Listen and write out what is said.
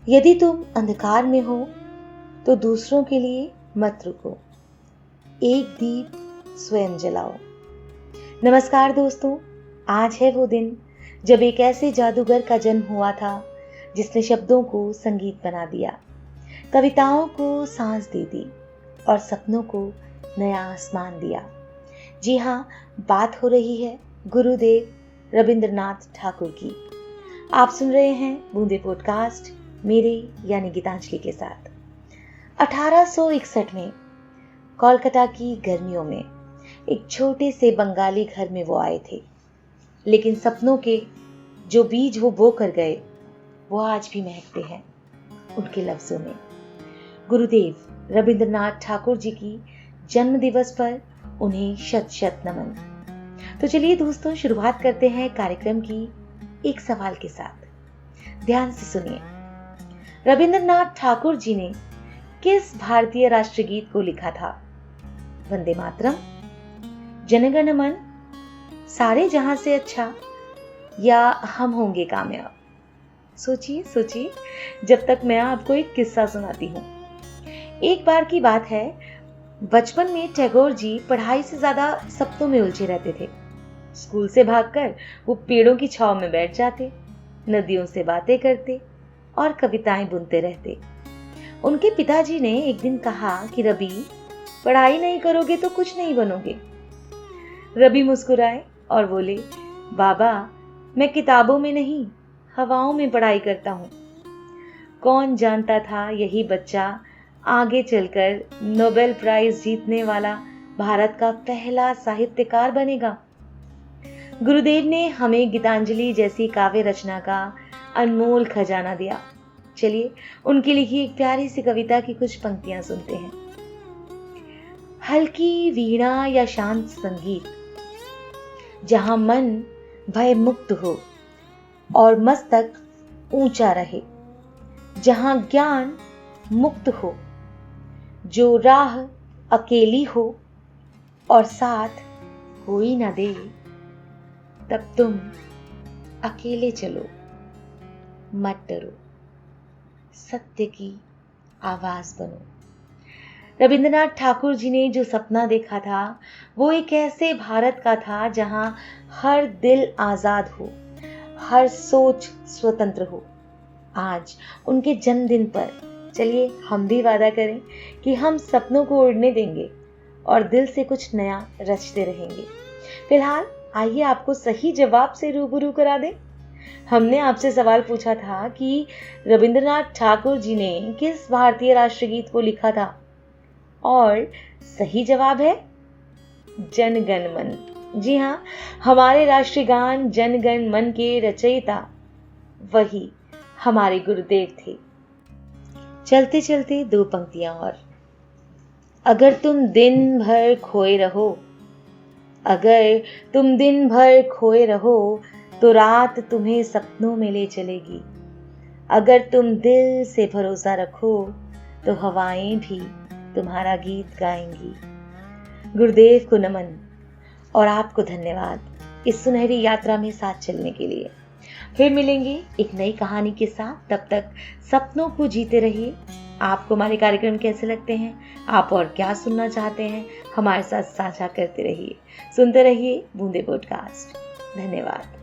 यदि तुम अंधकार में हो तो दूसरों के लिए मत रुको, एक दीप स्वयं जलाओ। नमस्कार दोस्तों, आज है वो दिन जब एक ऐसे जादूगर का जन्म हुआ था जिसने शब्दों को संगीत बना दिया, कविताओं को सांस दे दी और सपनों को नया आसमान दिया। जी हाँ, बात हो रही है गुरुदेव रविंद्रनाथ ठाकुर की। आप सुन रहे हैं बूंदे पॉडकास्ट मेरे यानी गीतांजलि के साथ। 1861 में कोलकाता की गर्मियों में एक छोटे से बंगाली घर में वो आए थे, लेकिन सपनों के जो बीज वो बो कर गए वो आज भी महकते हैं उनके लफ्जों में। गुरुदेव रविंद्रनाथ ठाकुर जी की जन्म दिवस पर उन्हें शत शत नमन। तो चलिए दोस्तों, शुरुआत करते हैं कार्यक्रम की एक सवाल के साथ। ध्यान से सुनिए, रविंद्रनाथ ठाकुर जी ने किस भारतीय राष्ट्रगीत को लिखा था? वंदे मातरम, जनगण मन, सारे जहां से अच्छा, या हम होंगे कामयाब? सोचिए सोचिए, जब तक मैं आपको एक किस्सा सुनाती हूँ। एक बार की बात है, बचपन में टैगोर जी पढ़ाई से ज्यादा सपनों में उलझे रहते थे। स्कूल से भागकर वो पेड़ों की छांव में बैठ जाते, नदियों से बातें करते और कविताएं बुनते रहते। उनके पिताजी ने एक दिन कहा कि रवि, पढ़ाई नहीं करोगे तो कुछ नहीं बनोगे। रवि मुस्कुराए और बोले, बाबा, मैं किताबों में नहीं, हवाओं में पढ़ाई करता हूँ। कौन जानता था यही बच्चा आगे चलकर नोबेल प्राइज जीतने वाला भारत का पहला साहित्यकार बनेगा। गुरुदेव ने हमें गीतांजलि जैसी काव्य रचना का अनमोल खजाना दिया। चलिए उनकी लिखी एक प्यारी सी कविता की कुछ पंक्तियां सुनते हैं। हल्की वीणा या शांत संगीत, जहां मन भय मुक्त हो और मस्तक ऊंचा रहे, जहां ज्ञान मुक्त हो, जो राह अकेली हो और साथ कोई ना दे, तब तुम अकेले चलो, मत डरो, सत्य की आवाज बनो। रविंद्रनाथ ठाकुर जी ने जो सपना देखा था वो एक ऐसे भारत का था जहां हर दिल आजाद हो, हर सोच स्वतंत्र हो। आज उनके जन्मदिन पर चलिए हम भी वादा करें कि हम सपनों को उड़ने देंगे और दिल से कुछ नया रचते रहेंगे। फिलहाल आइए आपको सही जवाब से रूबरू करा दें। हमने आपसे सवाल पूछा था कि रविंद्रनाथ ठाकुर जी ने किस भारतीय राष्ट्रगीत को लिखा था, और सही जवाब है जनगण मन। जी हाँ, हमारे राष्ट्रीय गान जनगण मन के रचयिता वही हमारे गुरुदेव थे। चलते चलते दो पंक्तियां और। अगर तुम दिन भर खोए रहो, अगर तुम दिन भर खोए रहो तो रात तुम्हें सपनों में ले चलेगी। अगर तुम दिल से भरोसा रखो तो हवाएं भी तुम्हारा गीत गाएंगी। गुरुदेव को नमन और आपको धन्यवाद इस सुनहरी यात्रा में साथ चलने के लिए। फिर मिलेंगे एक नई कहानी के साथ। तब तक सपनों को जीते रहिए। आपको हमारे कार्यक्रम कैसे लगते हैं, आप और क्या सुनना चाहते हैं, हमारे साथ साझा करते रहिए। सुनते रहिए बूंदे पॉडकास्ट। धन्यवाद।